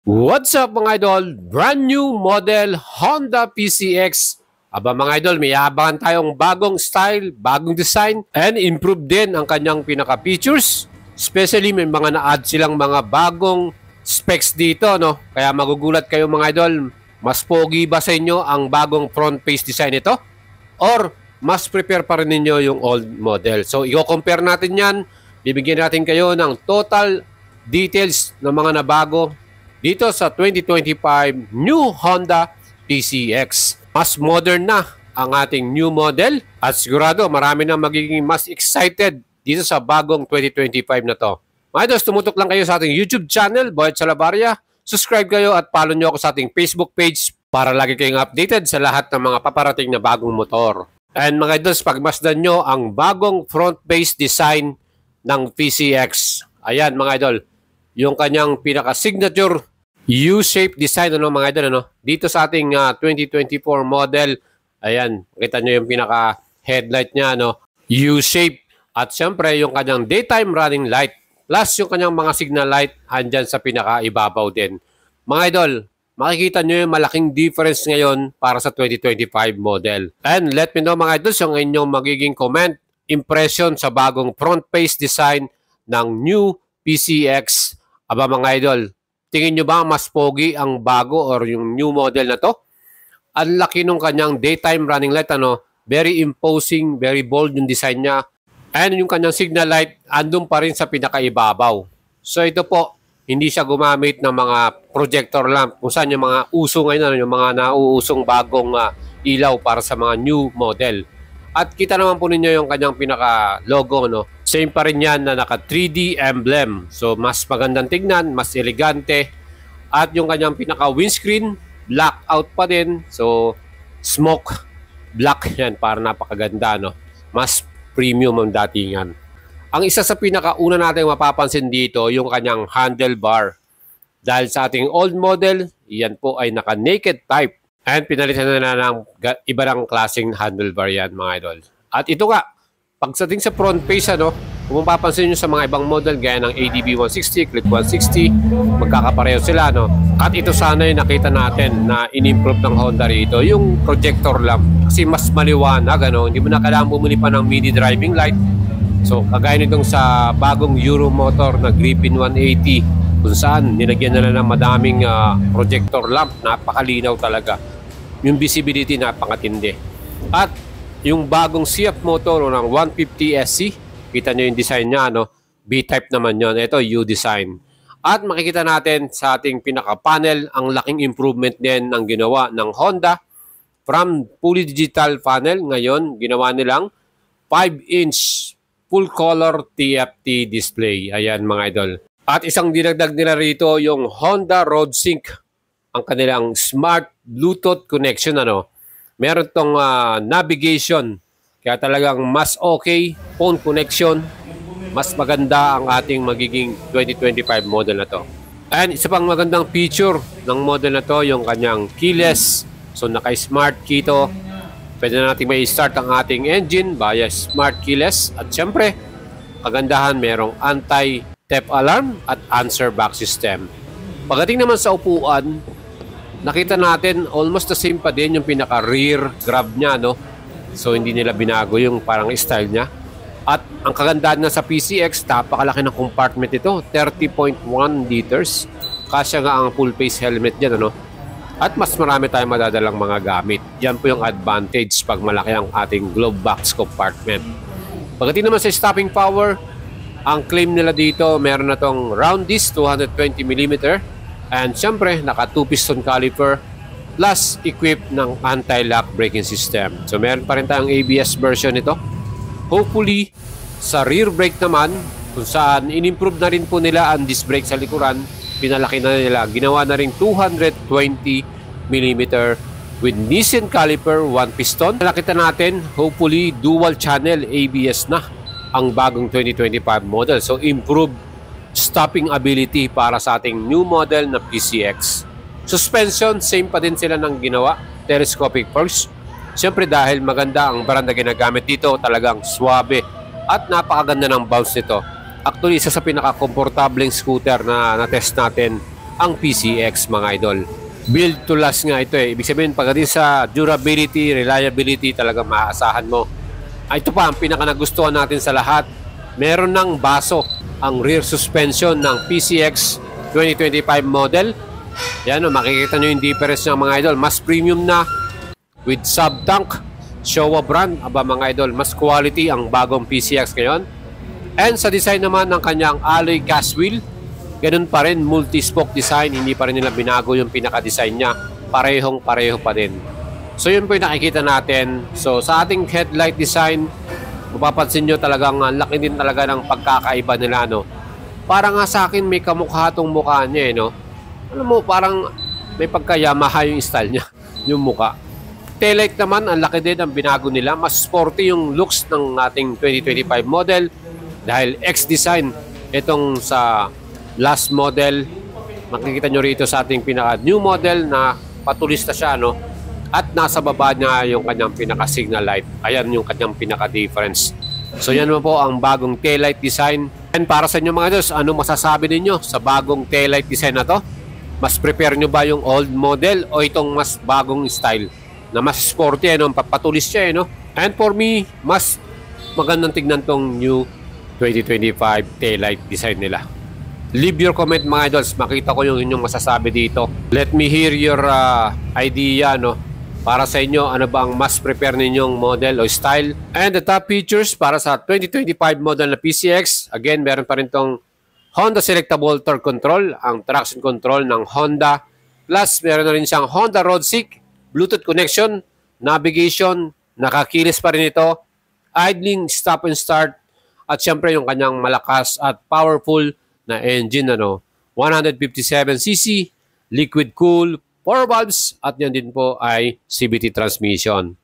What's up mga idol? Brand new model Honda PCX. Aba mga idol, may abangan tayong bagong style, bagong design, and improved din ang kanyang pinaka-features. Especially may mga na-add silang mga bagong specs dito, no? Kaya magugulat kayo mga idol, mas pogi ba sa inyo ang bagong front face design ito? Or mas prepare pa rin ninyo yung old model? So, i-compare natin yan. Bibigyan natin kayo ng total details ng mga nabago dito sa 2025 new Honda PCX. Mas modern na ang ating new model at sigurado marami na magiging mas excited dito sa bagong 2025 na to. Mga idols, tumutok lang kayo sa ating YouTube channel, Boyet Salabarria. Subscribe kayo at follow nyo ako sa ating Facebook page para lagi kayong updated sa lahat ng mga paparating na bagong motor. And mga idols, pagmasdan nyo ang bagong front face design ng PCX. Ayan mga idol, yung kanyang pinaka-signature U-shape design, ano mga idol, ano? Dito sa ating 2024 model, ayan, kita nyo yung pinaka-headlight niya, ano? U-shape. At syempre, yung kanyang daytime running light, plus yung kanyang mga signal light, andyan sa pinaka-ibabaw din. Mga idol, makikita nyo yung malaking difference ngayon para sa 2025 model. And let me know mga idols yung inyong magiging comment, impression sa bagong front face design ng new PCX. Aba mga idol, tingin nyo ba mas pogi ang bago or yung new model na to? Ang laki nung kanyang daytime running light, ano? Very imposing, very bold yung design niya. And yung kanyang signal light, andun pa rin sa pinakaibabaw. So ito po, hindi siya gumamit ng mga projector lamp. Kung saan yung mga uso ngayon, yung mga nauusong bagong ilaw para sa mga new model. At kita naman po ninyo yung kanyang pinaka-logo, no? Same pa rin yan na naka 3D emblem. So, mas magandang tignan, mas elegante. At yung kanyang pinaka-windscreen, blackout pa din. So, smoke black yan para napakaganda, no? Mas premium ang datingan. Ang isa sa pinakauna natin mapapansin dito, yung kanyang handlebar. Dahil sa ating old model, yan po ay naka-naked type. And pinalitan na ng iba ng klaseng handlebar yan, mga idol. At ito nga, pagdating sa front face, ano, kung mapapansin nyo sa mga ibang model gaya ng ADB 160, Clip 160, magkakapareho sila, no? At ito sana yung nakita natin na in-improve ng Honda rito, yung projector lamp. Kasi mas maliwanag, ano? Hindi mo na kailangan bumili pa ng mini driving light. So, kagaya nitong sa bagong Euro motor na Griffin 180, kung saan nilagyan na ng madaming projector lamp, napakalinaw talaga. Yung visibility napakatindi. At yung bagong CF motor ng 150 SC, kita nyo yung design niya, no? B-type naman yon. Ito, U-design. At makikita natin sa ating pinaka-panel, ang laking improvement din ng ginawa ng Honda. From fully digital panel, ngayon, ginawa nilang 5-inch full-color TFT display. Ayan, mga idol. At isang dinagdag nila rito, yung Honda Road Sync, ang kanilang smart Bluetooth connection, ano? Meron tong navigation. Kaya talagang mas okay, phone connection, mas maganda ang ating magiging 2025 model na to. And isa pang magandang feature ng model na to, yung kanyang keyless. So naka-smart key to. Pwede na natin may start ang ating engine via smart keyless. At syempre, kagandahan, merong anti-theft alarm at answer back system. Pagdating naman sa upuan, nakita natin almost the same pa din yung pinaka-rear grab niya, no? So, hindi nila binago yung parang style niya. At ang kagandahan na sa PCX, napakalaki ng compartment ito. 30.1 liters. Kasya nga ang full face helmet dyan, ano? At mas marami tayong madadalang mga gamit. Yan po yung advantage pag malaki ang ating glove box compartment. Pagdating naman sa stopping power, ang claim nila dito, meron na tong round disc 220mm. And syempre, naka 2-piston caliper plus equipped ng anti-lock braking system. So meron pa rin tayong ABS version nito. Hopefully, sa rear brake naman, kung saan in-improve na rin po nila ang disc brake sa likuran, pinalaki na nila. Ginawa na rin 220mm with Nissin caliper, 1-piston. Nakita natin, hopefully, dual channel ABS na ang bagong 2025 model. So improved stopping ability para sa ating new model na PCX. Suspension, same pa din sila ng ginawa. Telescopic forks. Siyempre dahil maganda ang brand na ginagamit dito, talagang swabe at napakaganda ng bounce nito. Actually, isa sa pinaka-komportableng scooter na na-test natin ang PCX mga idol. Build to last nga ito eh. Ibig sabihin pagdating sa durability, reliability, talaga maaasahan mo. Ito pa ang pinaka nagustuhan natin sa lahat. Meron ng baso ang rear suspension ng PCX 2025 model. Yan o, makikita nyo yung difference ng mga idol. Mas premium na with sub-tank. Showa brand. Aba mga idol, mas quality ang bagong PCX ngayon. And sa design naman ng kanyang alloy cast wheel, ganun pa rin, multi-spoke design, hindi pa rin nila binago yung pinaka-design niya. Parehong-pareho pa din. So yun po yung nakikita natin. So sa ating headlight design, mapapansin nyo talagang laki din talaga ng pagkakaiba nila, no? Parang nga sa akin may kamukha tong mukha niya, no? Alam mo, parang may pagka-Yamaha yung style niya, yung mukha. Taillight naman, ang laki din ang binago nila. Mas sporty yung looks ng ating 2025 model dahil X-design itong sa last model. Makikita nyo rito sa ating pinaka-new model na patulis na siya, no? At nasa baba niya yung kanyang pinaka-signal light. Ayan yung kanyang pinaka-difference. So yan po ang bagong taillight design. And para sa inyo mga Diyos, ano masasabi ninyo sa bagong taillight design na to? Mas prepare nyo ba yung old model o itong mas bagong style? Na mas sporty, no? Patulis siya, no? And for me, mas magandang tignan tong new 2025 taillight design nila. Leave your comment mga idols. Makita ko yung inyong masasabi dito. Let me hear your idea, no? Para sa inyo, ano ba ang mas prepare ninyong model o style? And the top features para sa 2025 model na PCX. Again, meron pa rin tong Honda Selectable Torque Control, ang traction control ng Honda. Plus, meron na rin siyang Honda Road Sync, Bluetooth connection, navigation, nakakilis pa rin ito, idling, stop and start, at syempre yung kanyang malakas at powerful na engine, 157cc, liquid cool, 4 valves, at yan din po ay CVT transmission.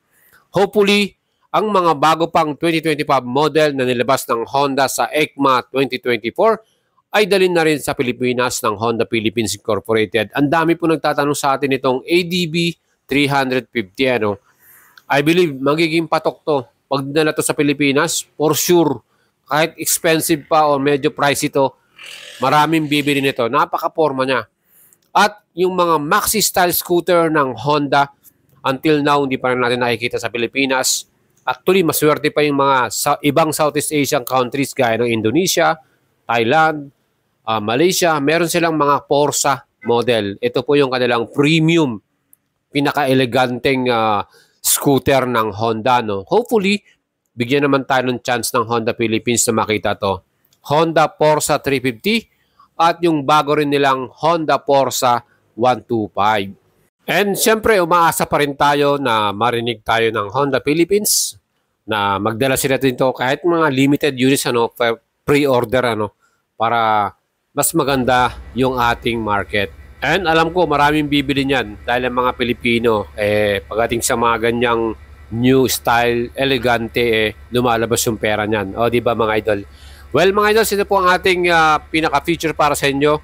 Hopefully, ang mga bago pang 2025 model na nilabas ng Honda sa EICMA 2024 ay dalhin na rin sa Pilipinas ng Honda Philippines Incorporated. Ang dami po nagtatanong sa atin itong ADB 350, I believe magiging patok to. Pag dinala to sa Pilipinas, for sure, kahit expensive pa o medyo pricey to, maraming bibili nito. Napaka-forma niya. At yung mga maxi style scooter ng Honda, until now, hindi pa rin natin nakikita sa Pilipinas. Actually, maswerte pa yung mga ibang Southeast Asian countries gaya ng Indonesia, Thailand, Malaysia. Meron silang mga Forza model. Ito po yung kanilang premium, pinaka-eleganteng scooter ng Honda, no? Hopefully, bigyan naman tayo ng chance ng Honda Philippines na makita to. Honda Forza 350 at yung bago rin nilang Honda Forza 125. And syempre, umaasa pa rin tayo na marinig tayo ng Honda Philippines na magdala sila dito kahit mga limited units, pre-order, para mas maganda yung ating market. And alam ko maraming bibili niyan dahil ang mga Pilipino, pagdating sa mga ganyang new style, elegante, lumalabas yung pera niyan. O di ba mga idol? Well mga idol, ito po ang ating pinaka-feature para sa inyo.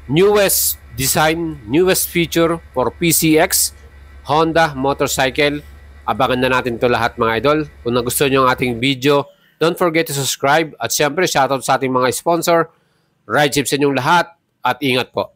Newest design, newest feature for PCX, Honda motorcycle. Abangan na natin ito lahat mga idol. Kung nagustuhan nyo ang ating video, don't forget to subscribe. At syempre, shoutout sa ating mga sponsor. Ride chips sa inyong lahat at ingat po.